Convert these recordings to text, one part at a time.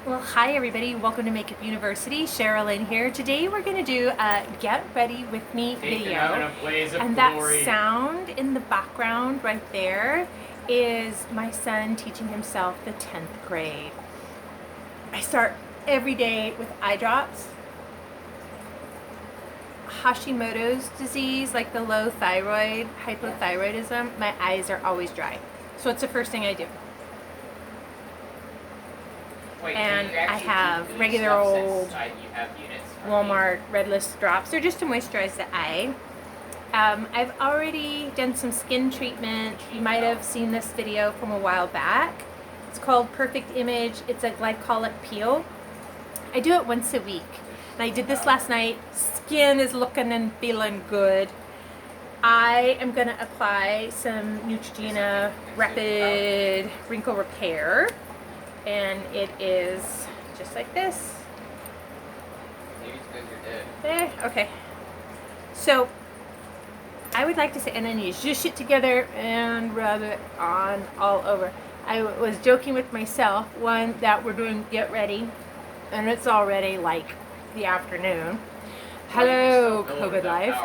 Well, hi everybody. Welcome to Makeup University. Sherilyn here. Today we're going to do a Get Ready With Me video. And that sound in the background right there is my son teaching himself the 10th grade. I start every day with eye drops. Hashimoto's disease, like the low thyroid, hypothyroidism, my eyes are always dry. So it's the first thing I do. Wait, and I have regular old Walmart Red List drops. They're just to moisturize the eye. I've already done some skin treatment. You might have seen this video from a while back. It's called Perfect Image. It's a glycolic peel. I do it once a week. And I did this last night. Skin is looking and feeling good. I am going to apply some Neutrogena Rapid Wrinkle Repair. And it is just like this. Maybe it's because you're There, dead. okay. So, I would like to say, and then you zhoosh it together and rub it on all over. I was joking with myself, one, that we're doing Get Ready, and it's already like the afternoon. Hello, COVID life.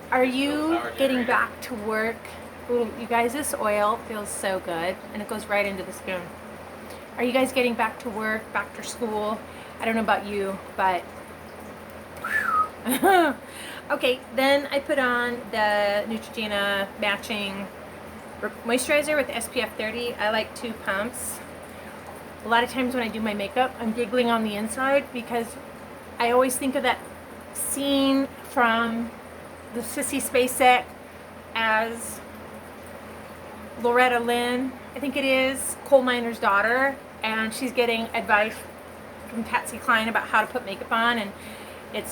Are you getting back to work? Ooh, you guys, this oil feels so good, and it goes right into the spoon. Are you guys getting back to work, back to school? I don't know about you, but okay, then I put on the Neutrogena matching moisturizer with SPF 30. I like 2 pumps. A lot of times when I do my makeup, I'm giggling on the inside because I always think of that scene from the Sissy Spacek as Loretta Lynn, I think it is, coal miner's daughter, and she's getting advice from Patsy Cline about how to put makeup on, and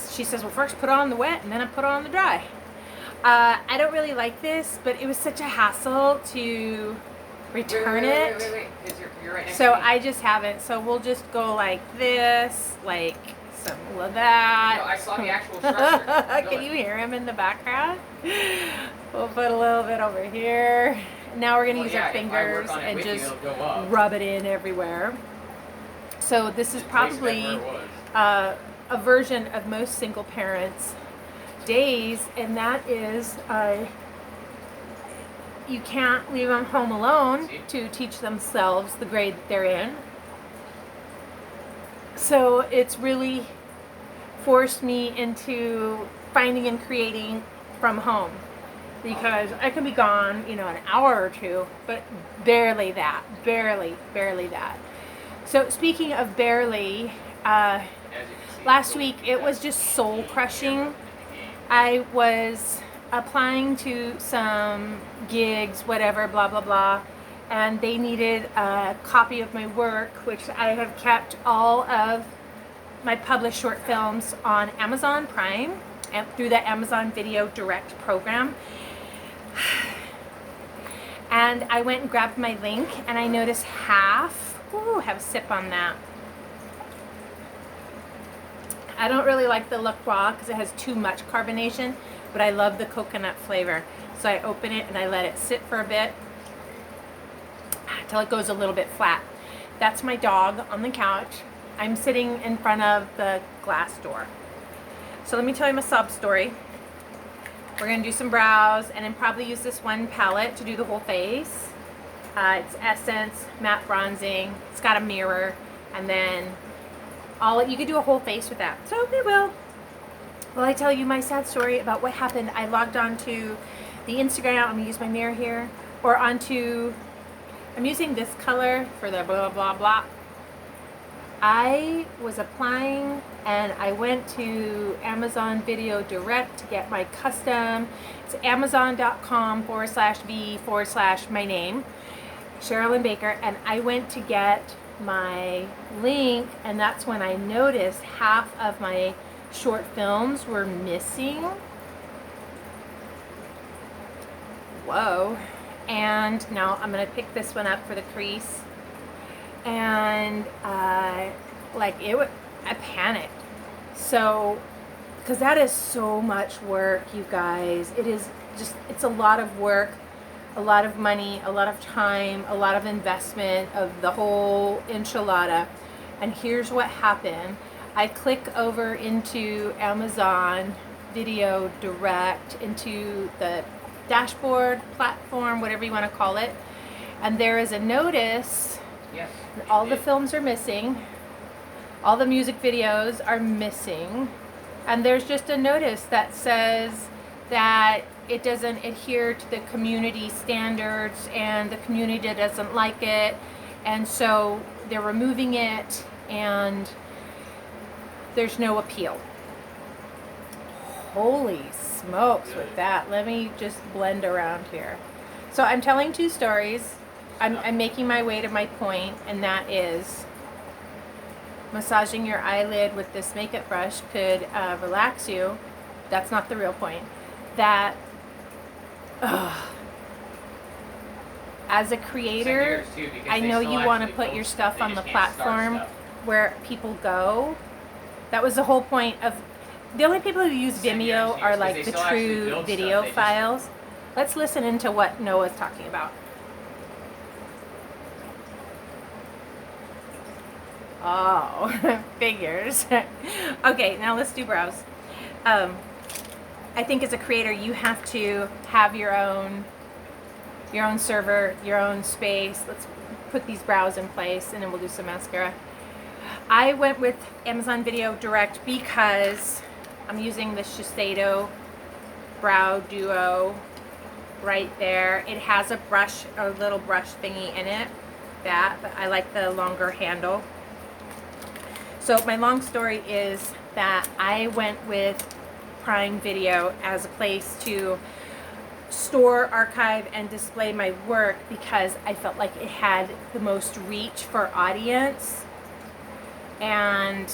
she says, well, first put on the wet and then I put on the dry. I don't really like this, but it was such a hassle to return it. Wait. You're right next so to me. I just haven't. So we'll just go like this, like some of that. No, I saw the actual structure. Can you hear him in the background? We'll put a little bit over here. Now we're going to use our fingers and just rub it in everywhere. So this is probably a version of most single parents' days, and that is you can't leave them home alone to teach themselves the grade they're in. So it's really forced me into finding and creating from home. Because I can be gone, an hour or two, but barely that. So speaking of barely, last week it was just soul crushing. I was applying to some gigs, whatever, blah, blah, blah, and they needed a copy of my work, which I have kept all of my published short films on Amazon Prime and through the Amazon Video Direct program. And I went and grabbed my link, and I noticed half. Ooh, have a sip on that. I don't really like the La Croix because it has too much carbonation, but I love the coconut flavor. So I open it and I let it sit for a bit until it goes a little bit flat. That's my dog on the couch. I'm sitting in front of the glass door. So let me tell you my sob story. We're going to do some brows and then probably use this one palette to do the whole face. It's Essence Matte Bronzing. It's got a mirror, and then you could do a whole face with that. So we will. Well, I tell you my sad story about what happened. I logged on to the Instagram. I'm going to use my mirror here. Or onto, I'm using this color for the blah, blah, blah. I was applying and I went to Amazon Video Direct to get my custom. It's amazon.com/v/my name, Sherilyn Baker, and I went to get my link, and that's when I noticed half of my short films were missing. Whoa. And now I'm going to pick this one up for the crease. And I panicked. So, because that is so much work, you guys. It's a lot of work, a lot of money, a lot of time, a lot of investment of the whole enchilada. And here's what happened. I click over into Amazon Video Direct, into the dashboard, platform, whatever you want to call it. And there is a notice. Yes. All the films are missing. All the music videos are missing. And there's just a notice that says that it doesn't adhere to the community standards and the community doesn't like it. And so they're removing it and there's no appeal. Holy smokes with that. Let me just blend around here. So I'm telling two stories. I'm making my way to my point, and that is massaging your eyelid with this makeup brush could relax you. That's not the real point. That as a creator, I know you want to put your stuff on the platform where people go. That was the whole point of the only people who use Vimeo are like the true video files. Let's listen into what Noah's talking about. Oh, figures. Okay, now let's do brows. I think as a creator, you have to have your own server, your own space. Let's put these brows in place, and then we'll do some mascara. I went with Amazon Video Direct because I'm using the Shiseido Brow Duo right there. It has a brush, a little brush thingy in it. But I like the longer handle. So my long story is that I went with Prime Video as a place to store, archive, and display my work because I felt like it had the most reach for audience. And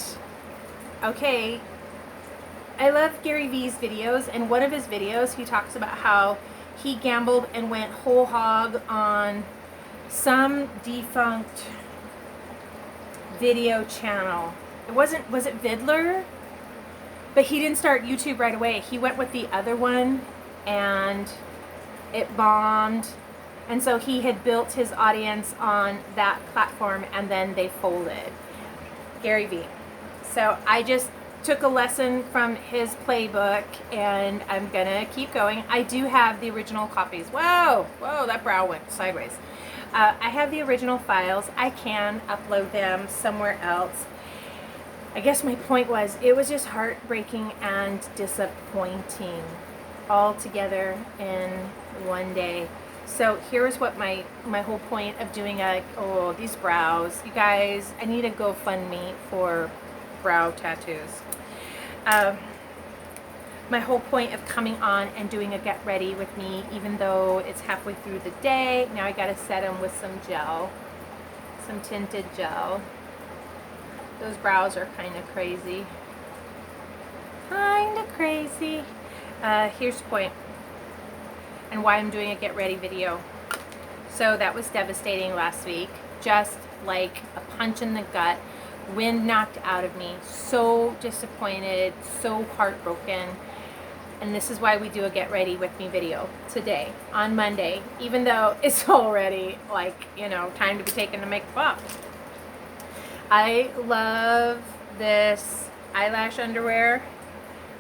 okay, I love Gary V's videos, and one of his videos he talks about how he gambled and went whole hog on some defunct video channel. Was it Vidler? But he didn't start YouTube right away. He went with the other one and it bombed. And so he had built his audience on that platform and then they folded. Gary V. So I just took a lesson from his playbook and I'm gonna keep going. I do have the original copies. Whoa, that brow went sideways. I have the original files. I can upload them somewhere else. I guess my point was it was just heartbreaking and disappointing all together in one day. So here's what my whole point of doing these brows. You guys, I need a GoFundMe for brow tattoos. My whole point of coming on and doing a get ready with me, even though it's halfway through the day, now I gotta set them with some gel, some tinted gel. Those brows are kind of crazy. Here's the point and why I'm doing a get ready video. So that was devastating last week. Just like a punch in the gut. Wind knocked out of me. So disappointed, so heartbroken. And this is why we do a get ready with me video today on Monday, even though it's already time to be taken to makeup off. I love this eyelash underwear,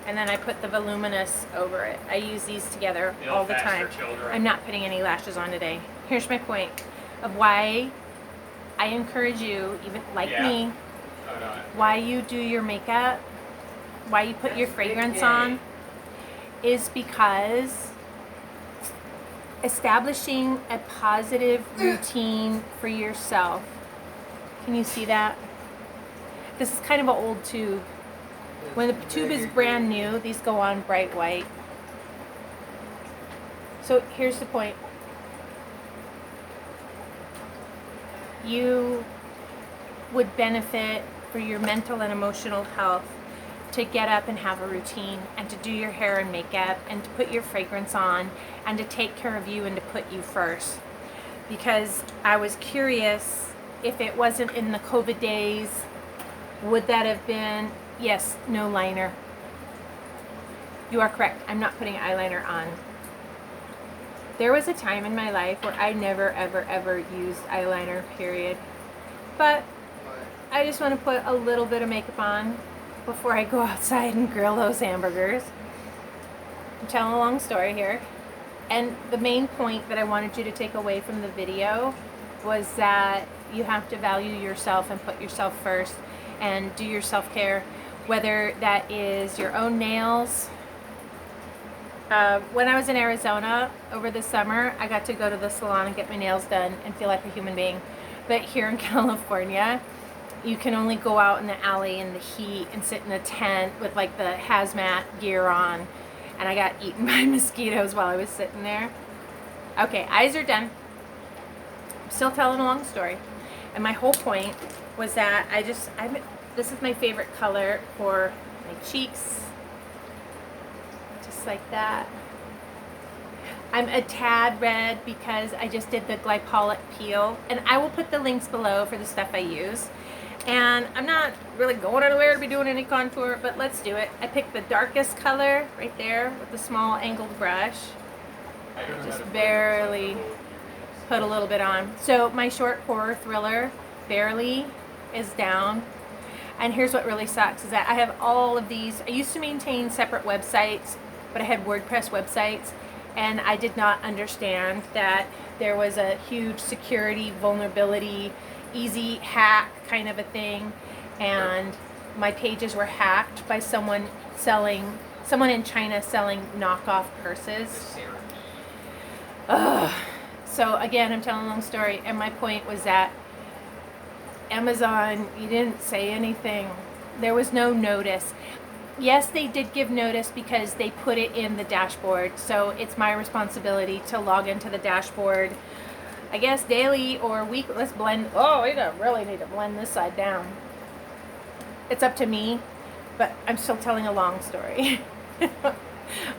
and then I put the voluminous over it. I use these together all the time. I'm not putting any lashes on today. Here's my point of why I encourage you, even like me, why you do your makeup, why you put your fragrance on, is because establishing a positive routine for yourself. Can you see that? This is kind of an old tube. When the tube is brand new, these go on bright white. So here's the point. You would benefit for your mental and emotional health to get up and have a routine and to do your hair and makeup and to put your fragrance on and to take care of you and to put you first. Because I was curious, if it wasn't in the COVID days, would that have been, yes, no liner. You are correct. I'm not putting eyeliner on. There was a time in my life where I never, ever, ever used eyeliner, period. But I just want to put a little bit of makeup on before I go outside and grill those hamburgers. I'm telling a long story here. And the main point that I wanted you to take away from the video was that you have to value yourself and put yourself first and do your self-care, whether that is your own nails. When I was in Arizona over the summer, I got to go to the salon and get my nails done and feel like a human being. But here in California, you can only go out in the alley in the heat and sit in a tent with like the hazmat gear on. And I got eaten by mosquitoes while I was sitting there. Okay, eyes are done. I'm still telling a long story. And my whole point was that this is my favorite color for my cheeks. Just like that. I'm a tad red because I just did the glycolic peel. And I will put the links below for the stuff I use. And I'm not really going anywhere to be doing any contour, but let's do it. I picked the darkest color right there with the small angled brush. Just barely put a little bit on. So my short horror thriller barely is down. And here's what really sucks is that I have all of these. I used to maintain separate websites, but I had WordPress websites, and I did not understand that there was a huge security vulnerability, easy hack kind of a thing, and my pages were hacked by someone in China selling knockoff purses. Ugh. So again, I'm telling a long story, and my point was that Amazon, you didn't say anything. There was no notice. Yes, they did give notice because they put it in the dashboard, so it's my responsibility to log into the dashboard, I guess daily or weekly. Let's blend. Oh, we really need to blend this side down. It's up to me, but I'm still telling a long story.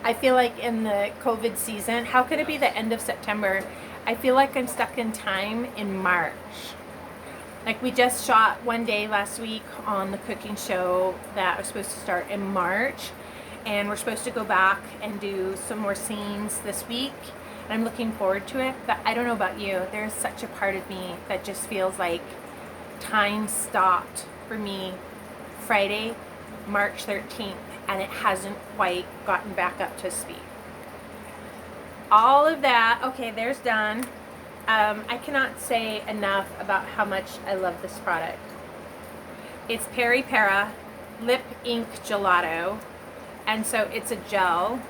I feel like in the COVID season, how could it be the end of September? I feel like I'm stuck in time in March. Like we just shot one day last week on the cooking show that was supposed to start in March, and we're supposed to go back and do some more scenes this week. I'm looking forward to it, but I don't know about you. There's such a part of me that just feels like time stopped for me Friday, March 13th, and it hasn't quite gotten back up to speed. All of that, okay, there's done. I cannot say enough about how much I love this product. It's Peri Para Lip Ink Gelato, and so it's a gel.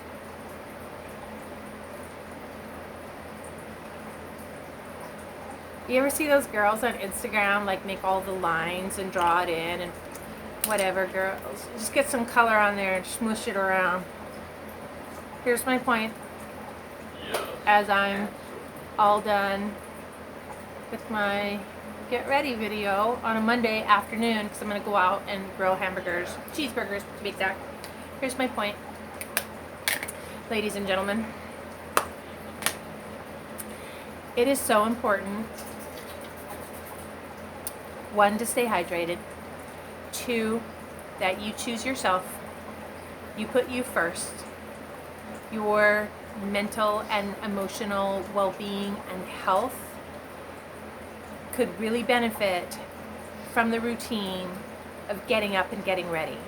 You ever see those girls on Instagram like make all the lines and draw it in and whatever, girls? Just get some color on there and smoosh it around. Here's my point. As I'm all done with my get ready video on a Monday afternoon, because I'm going to go out and grill hamburgers, cheeseburgers to be exact. Here's my point, ladies and gentlemen. It is so important, 1, to stay hydrated, 2, that you choose yourself, you put you first, your mental and emotional well-being and health could really benefit from the routine of getting up and getting ready.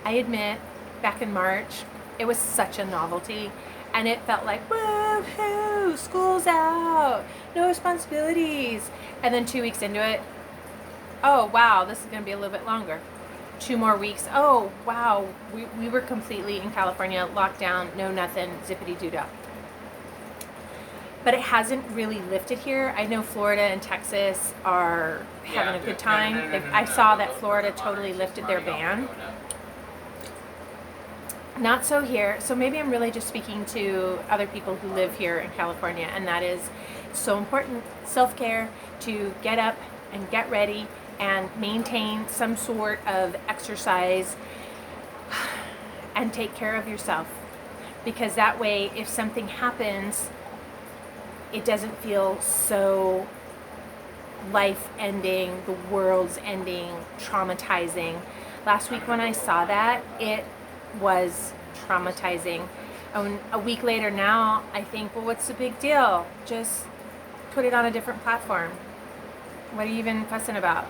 I admit, back in March, it was such a novelty, and it felt like, woohoo, school's out, no responsibilities. And then 2 weeks into it, oh wow, this is gonna be a little bit longer. 2 more weeks, oh wow, we were completely in California, locked down, no nothing, zippity-doo-dah. But it hasn't really lifted here. I know Florida and Texas are having a good time. I saw that Florida totally lifted their ban. Not so here. So maybe I'm really just speaking to other people who live here in California, and that is so important, self-care, to get up and get ready and maintain some sort of exercise and take care of yourself. Because that way, if something happens, it doesn't feel so life-ending, the world's ending, traumatizing. Last week when I saw that, it was traumatizing. And a week later now, I think, well, what's the big deal? Just put it on a different platform. What are you even fussing about?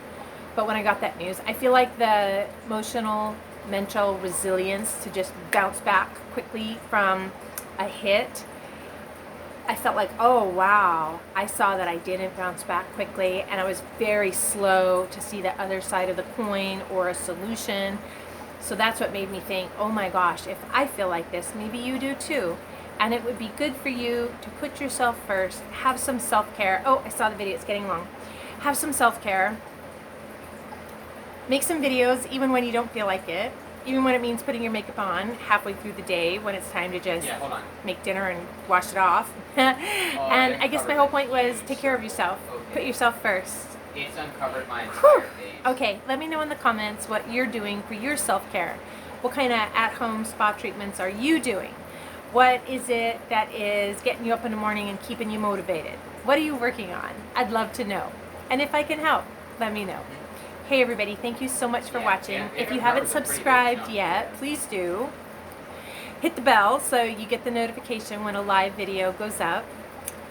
But when I got that news, I feel like the emotional, mental resilience to just bounce back quickly from a hit, I felt like, oh wow, I saw that I didn't bounce back quickly, and I was very slow to see the other side of the coin or a solution. So that's what made me think, oh my gosh, if I feel like this, maybe you do too. And it would be good for you to put yourself first, have some self-care. Oh, I saw the video, it's getting long. Have some self-care. Make some videos even when you don't feel like it. Even when it means putting your makeup on halfway through the day when it's time to just make dinner and wash it off. And I guess my whole point was take care of yourself. Put yourself first. It's uncovered my entire face. Okay, let me know in the comments what you're doing for your self-care. What kind of at-home spa treatments are you doing? What is it that is getting you up in the morning and keeping you motivated? What are you working on? I'd love to know. And if I can help, let me know. Hey everybody, thank you so much for watching. If you haven't subscribed yet, please do. Hit the bell so you get the notification when a live video goes up.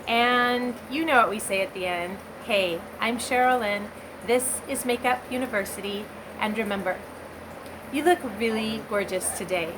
And you know what we say at the end. Hey, I'm Sherilyn. This is Makeup University. And remember, you look really gorgeous today.